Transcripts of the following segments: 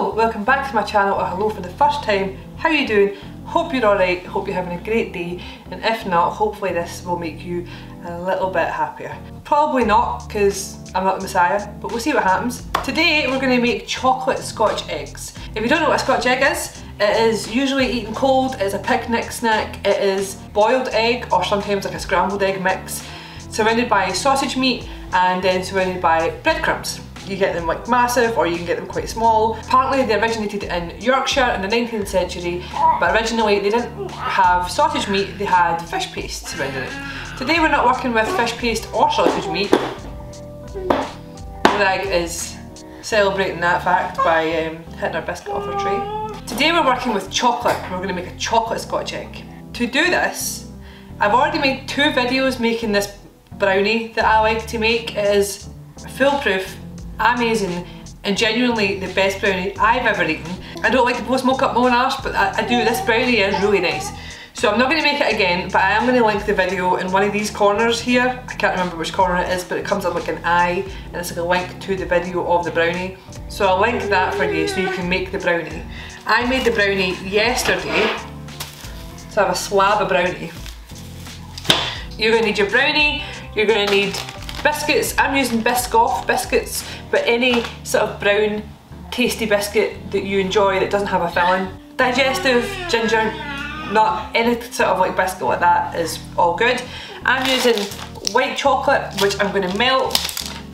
hello, welcome back to my channel, or hello for the first time. How are you doing? Hope you're alright, hope you're having a great day, and if not, hopefully this will make you a little bit happier. Probably not, because I'm not the Messiah, but we'll see what happens. Today we're going to make chocolate Scotch eggs. If you don't know what a Scotch egg is, it is usually eaten cold, it's a picnic snack, it is boiled egg or sometimes like a scrambled egg mix, surrounded by sausage meat and then surrounded by breadcrumbs. You get them like massive or you can get them quite small. Apparently they originated in Yorkshire in the 19th century, but originally they didn't have sausage meat, they had fish paste surrounding it. Today we're not working with fish paste or sausage meat. Greg is celebrating that fact by hitting our biscuit off our tray. Today we're working with chocolate. We're going to make a chocolate Scotch egg. To do this, I've already made 2 videos making this brownie that I like to make. It is foolproof, amazing, and genuinely the best brownie I've ever eaten. I don't like to post smoke up my own arse, but I do. This brownie is really nice. So I'm not going to make it again, but I am going to link the video in one of these corners here. I can't remember which corner it is, but it comes up like an eye, and it's like a link to the video of the brownie. So I'll link that for you so you can make the brownie. I made the brownie yesterday, so I have a slab of brownie. You're going to need your brownie, you're going to need biscuits. I'm using Biscoff biscuits, but any sort of brown tasty biscuit that you enjoy that doesn't have a filling. Digestive, ginger, nut, any sort of like biscuit like that is all good. I'm using white chocolate, which I'm going to melt,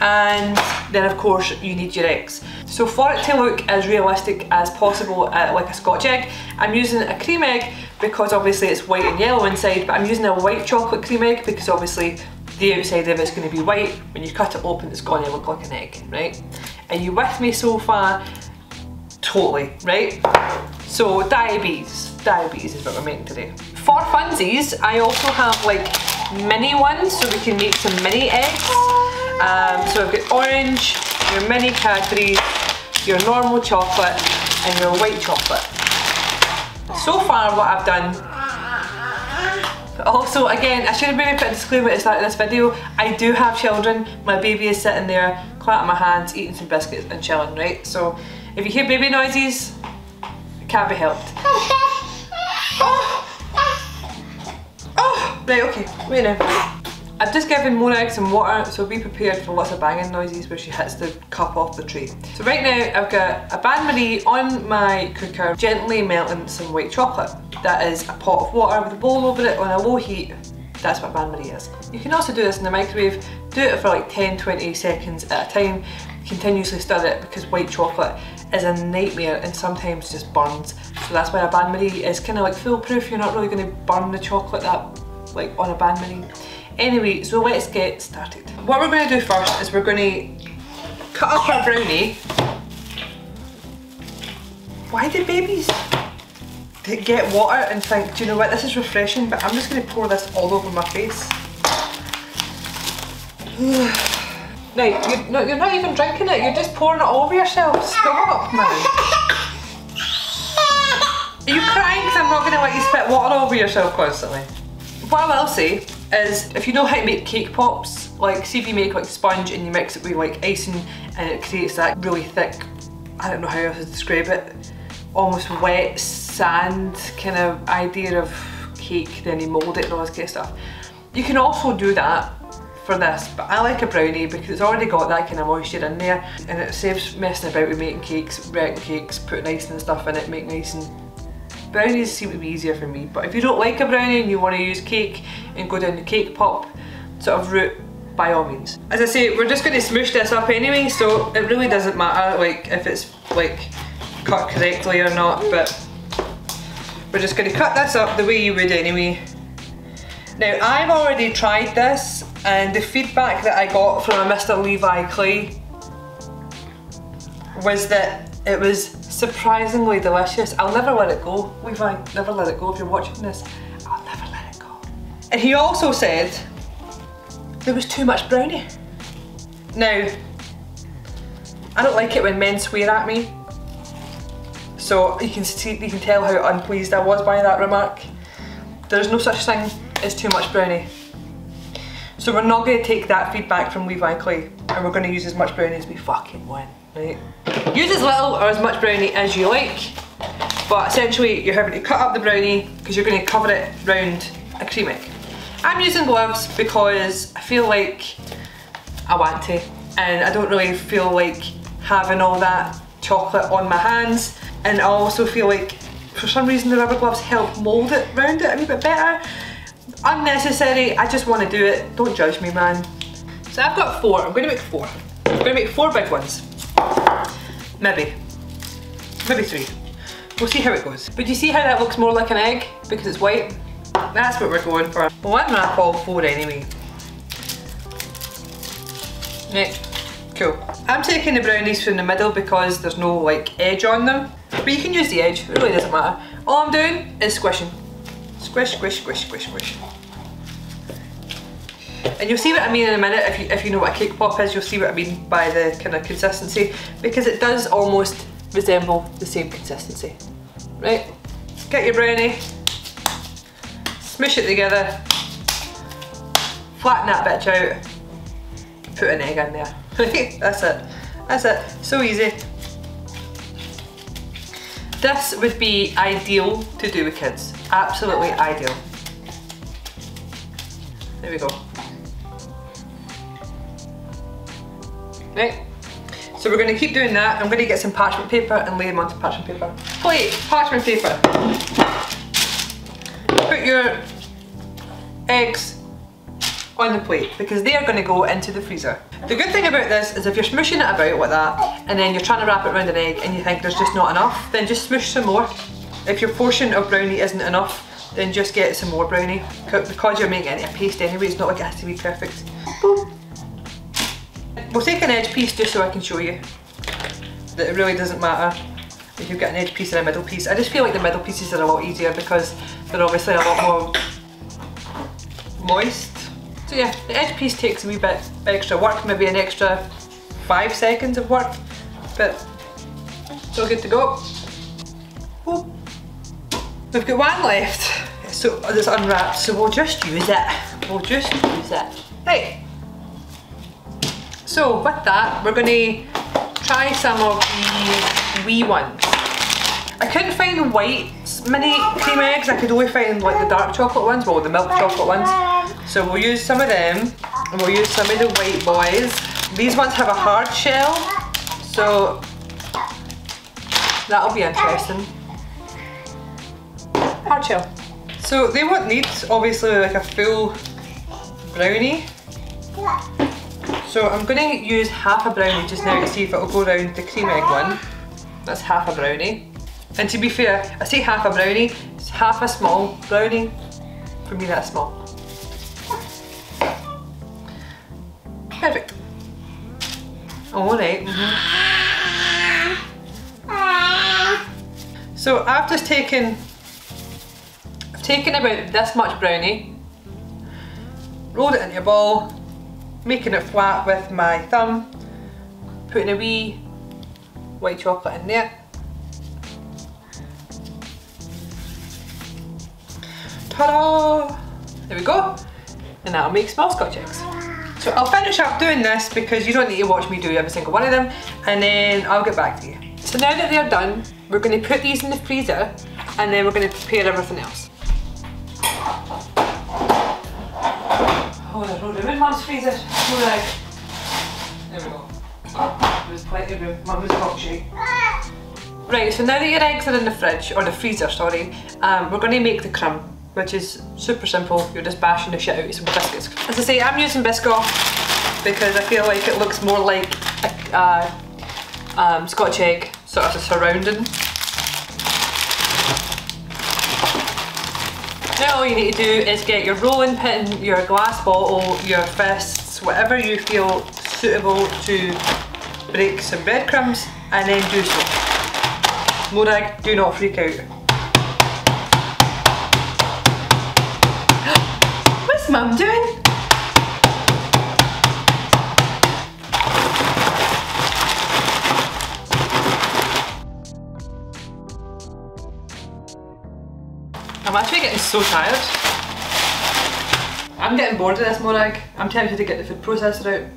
and then of course you need your eggs. So for it to look as realistic as possible like a Scotch egg, I'm using a cream egg because obviously it's white and yellow inside, but I'm using a white chocolate cream egg because obviously the outside of it's going to be white. When you cut it open, it's going to look like an egg, right? Are you with me so far? Totally, right? So diabetes is what we're making today. For funsies, I also have like mini ones, so we can make some mini eggs. So I've got orange, your mini Cadbury, your normal chocolate, and your white chocolate. So far what I've done. Also, again, I should have maybe put a disclaimer at the start of this video. I do have children. My baby is sitting there, clapping my hands, eating some biscuits and chilling, right? So if you hear baby noises, it can't be helped. Oh, right, okay, wait now. I've just given more eggs and water, so be prepared for lots of banging noises where she hits the cup off the tray. So right now I've got a bain-marie on my cooker, gently melting some white chocolate. That is a pot of water with a bowl over it on a low heat. That's what bain-marie is. You can also do this in the microwave. Do it for like 10-20 seconds at a time. Continuously stir it because white chocolate is a nightmare and sometimes just burns. So that's why a bain-marie is kind of like foolproof. You're not really going to burn the chocolate that like on a bain-marie. Anyway, so let's get started. What we're going to do first is we're going to cut up our brownie. Why do babies get water and think, do you know what, this is refreshing, but I'm just going to pour this all over my face. Right, you're not even drinking it, you're just pouring it all over yourself. Stop, man. Are you crying because I'm not going to let you spit water all over yourself constantly? What I will say is, if you know how to make cake pops, like see if you make like sponge and you mix it with like icing and it creates that really thick, I don't know how else to describe it, almost wet sand kind of idea of cake, then you mould it and all this kind of stuff. You can also do that for this, but I like a brownie because it's already got that kind of moisture in there and it saves messing about with making cakes, wrecking cakes, putting icing and stuff in it, making icing. Brownies seem to be easier for me, but if you don't like a brownie and you want to use cake and go down the cake pop sort of route, by all means. As I say, we're just going to smoosh this up anyway, so it really doesn't matter like if it's like cut correctly or not, but we're just going to cut this up the way you would anyway. Now I've already tried this and the feedback that I got from a Mr. Levi Clay was that it was surprisingly delicious. I'll never let it go, Levi, never let it go. If you're watching this, I'll never let it go. And he also said there was too much brownie. Now, I don't like it when men swear at me, so you can tell how unpleased I was by that remark. There's no such thing as too much brownie. So we're not going to take that feedback from Levi Clay, and we're going to use as much brownie as we fucking want. Right. Use as little or as much brownie as you like, but essentially you're having to cut up the brownie because you're going to cover it round a cream egg. I'm using gloves because I feel like I want to, and I don't really feel like having all that chocolate on my hands, and I also feel like for some reason the rubber gloves help mould it round it a wee bit better. Unnecessary, I just want to do it, don't judge me, man. So I've got 4, I'm going to make 4. I'm going to make 4 big ones. Maybe 3. We'll see how it goes. But do you see how that looks more like an egg because it's white? That's what we're going for. Well, I'm gonna call 4 anyway. Right, cool. I'm taking the brownies from the middle because there's no like edge on them. But you can use the edge, it really doesn't matter. All I'm doing is squishing. Squish, squish, squish, squish, squish. And you'll see what I mean in a minute. If you know what a cake pop is, you'll see what I mean by the kind of consistency, because it does almost resemble the same consistency. Right, get your brownie, smush it together, flatten that bitch out, put an egg in there. That's it, that's it, so easy. This would be ideal to do with kids, absolutely ideal. There we go. Right, so we're going to keep doing that. I'm going to get some parchment paper and lay them onto parchment paper. Plate, parchment paper. Put your eggs on the plate because they are going to go into the freezer. The good thing about this is if you're smushing it about like that and then you're trying to wrap it around an egg and you think there's just not enough, then just smush some more. If your portion of brownie isn't enough, then just get some more brownie. Because you're making it into a paste anyway, it's not like it has to be perfect. Boom. We'll take an edge piece just so I can show you that it really doesn't matter if you've got an edge piece and a middle piece. I just feel like the middle pieces are a lot easier because they're obviously a lot more moist. So yeah, the edge piece takes a wee bit extra work, maybe an extra 5 seconds of work, but it's all good to go. Oh. We've got one left, so it's unwrapped, so we'll just use it. We'll just use it. Right. So with that, we're going to try some of the wee ones. I couldn't find the white mini cream eggs, I could only find like the dark chocolate ones, well the milk chocolate ones. So we'll use some of them, and we'll use some of the white boys. These ones have a hard shell, so that'll be interesting. Hard shell. So they won't need obviously like a full brownie. So I'm going to use half a brownie just now to see if it'll go around the cream egg one. That's half a brownie. And to be fair, I say half a brownie, it's half a small brownie. For me that's small. Perfect. Alright. So I've just taken about this much brownie, rolled it into a ball, making it flat with my thumb, putting a wee white chocolate in there. Ta-da! There we go. And that'll make small Scotch eggs. So I'll finish up doing this because you don't need to watch me do every single one of them, and then I'll get back to you. So now that they're done, we're going to put these in the freezer and then we're going to prepare everything else. Oh, there's no room in Mum's freezer. Right. There we go. There's plenty of room. Mum was coffee shake. Right, so now that your eggs are in the fridge, or the freezer, sorry, we're going to make the crumb, which is super simple. You're just bashing the shit out of some biscuits. As I say, I'm using Biscoff because I feel like it looks more like a Scotch egg sort of a surrounding. Now all you need to do is get your rolling pin, your glass bottle, your fists, whatever you feel suitable to break some breadcrumbs, and then do so. Morag, do not freak out. What's Mum doing? I'm actually getting so tired. I'm getting bored of this, Morag. I'm tempted to get the food processor out.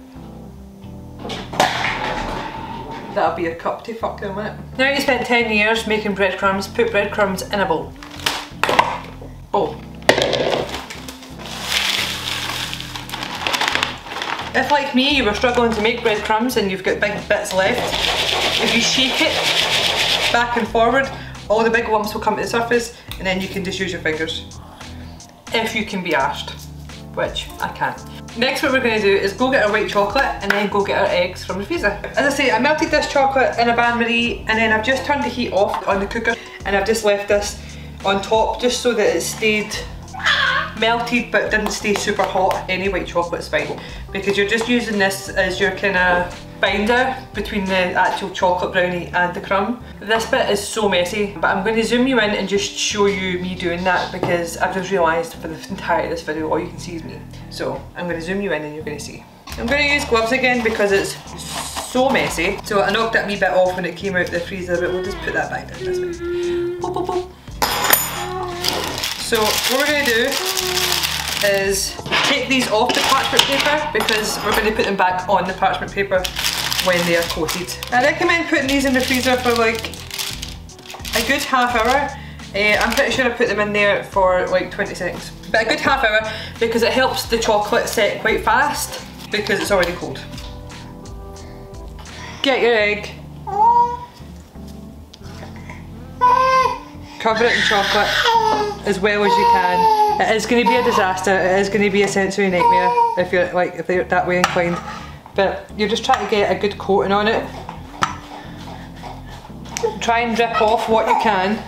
that'll be your cup to fuck them, won't it? Now you spent 10 years making breadcrumbs, put breadcrumbs in a bowl. Bowl. If, like me, you were struggling to make breadcrumbs and you've got big bits left, if you shake it back and forward, all the big lumps will come to the surface and then you can just use your fingers. If you can be arsed, which I can't. Next, what we're going to do is go get our white chocolate and then go get our eggs from the freezer. As I say, I melted this chocolate in a bain-marie and then I've just turned the heat off on the cooker and I've just left this on top just so that it stayed melted but didn't stay super hot. Any white chocolate's fine because you're just using this as your kind of binder between the actual chocolate brownie and the crumb. This bit is so messy, but I'm going to zoom you in and just show you me doing that because I've just realised for the entirety of this video all you can see is me. So I'm going to zoom you in and you're going to see. I'm going to use gloves again because it's so messy. So I knocked that wee bit off when it came out of the freezer, but we'll just put that back down this way. Boop, boop, boop. So what we're going to do is take these off the parchment paper because we're going to put them back on the parchment paper when they are coated. I recommend putting these in the freezer for like a good half hour. I'm pretty sure I put them in there for like 20 seconds. But a good half hour because it helps the chocolate set quite fast because it's already cold. Get your egg. Cover it in chocolate as well as you can. It is going to be a disaster, it is going to be a sensory nightmare if you're that way inclined. But you're just trying to get a good coating on it. Try and drip off what you can.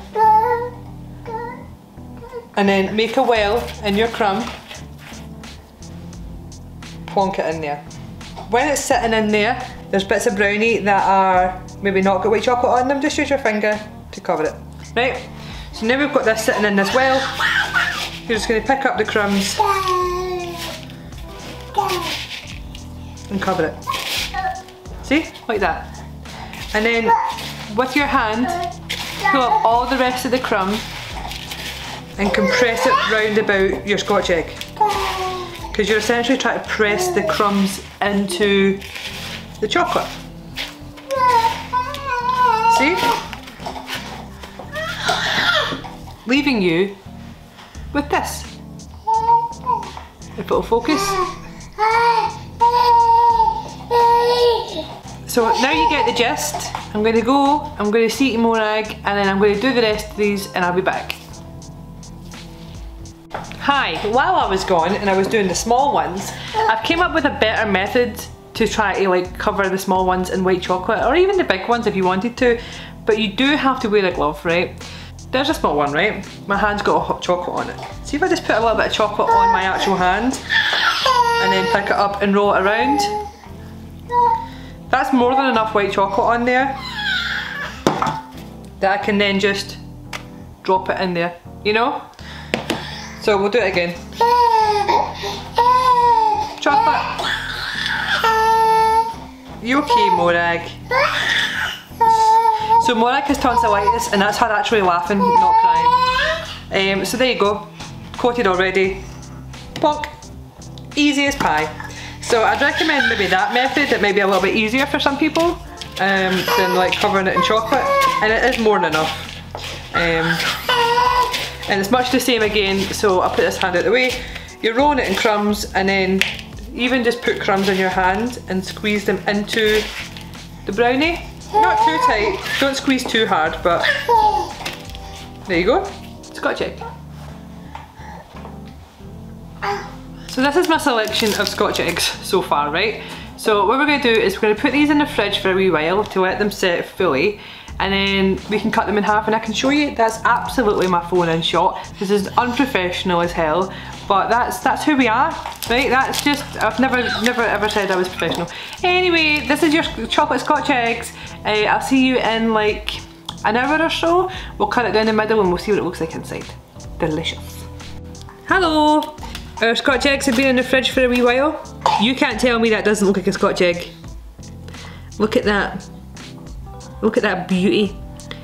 And then make a well in your crumb. Plonk it in there. When it's sitting in there, there's bits of brownie that are maybe not got white chocolate on them, just use your finger to cover it. Right, so now we've got this sitting in this well. You're just going to pick up the crumbs and cover it. See? Like that. And then with your hand, pull up all the rest of the crumb and compress it round about your Scotch egg. Because you're essentially trying to press the crumbs into the chocolate. See? Leaving you with this. If it'll focus. So now you get the gist. I'm going to see more egg, and then I'm going to do the rest of these and I'll be back. Hi, while I was gone and I was doing the small ones, I've came up with a better method to try to like cover the small ones in white chocolate, or even the big ones if you wanted to, but you do have to wear a glove, right? There's a small one, right? My hand's got a hot chocolate on it. See if I just put a little bit of chocolate on my actual hand and then pick it up and roll it around. That's more than enough white chocolate on there that I can then just drop it in there, you know? So we'll do it again. Chocolate. You okay, Morag? So Morag has tonsillitis and that's her actually laughing, not crying. So there you go. Coated already. Plonk. Easy as pie. So I'd recommend maybe that method. It may be a little bit easier for some people than like covering it in chocolate. And it is more than enough. And it's much the same again, so I'll put this hand out of the way. You're rolling it in crumbs and then even just put crumbs in your hand and squeeze them into the brownie. Not too tight, don't squeeze too hard, but there you go, Scotch egg. So this is my selection of Scotch eggs so far, right? So what we're going to do is we're going to put these in the fridge for a wee while to let them set fully. And then we can cut them in half and I can show you. That's absolutely my phone in shot. This is unprofessional as hell, but that's who we are, right? That's just, I've never ever said I was professional. Anyway, this is your chocolate Scotch eggs. I'll see you in like an hour or so. We'll cut it down the middle and we'll see what it looks like inside. Delicious. Hello! Our Scotch eggs have been in the fridge for a wee while. You can't tell me that doesn't look like a Scotch egg. Look at that. Look at that beauty.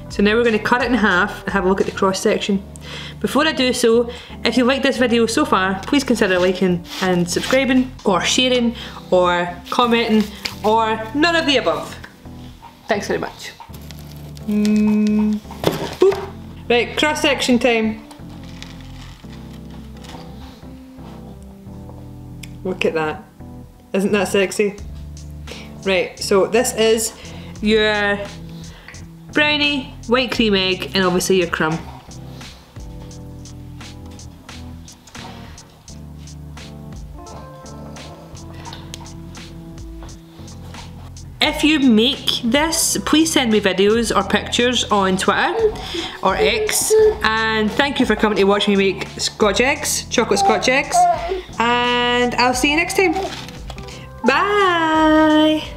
So now we're going to cut it in half and have a look at the cross section. Before I do so, if you like this video so far, please consider liking and subscribing, or sharing, or commenting, or none of the above. Thanks very much. Right, cross section time. Look at that. Isn't that sexy? Right, so this is your brownie, white cream egg, and obviously your crumb. If you make this, please send me videos or pictures on Twitter or X, and thank you for coming to watch me make Scotch eggs, chocolate Scotch eggs, and I'll see you next time. Bye!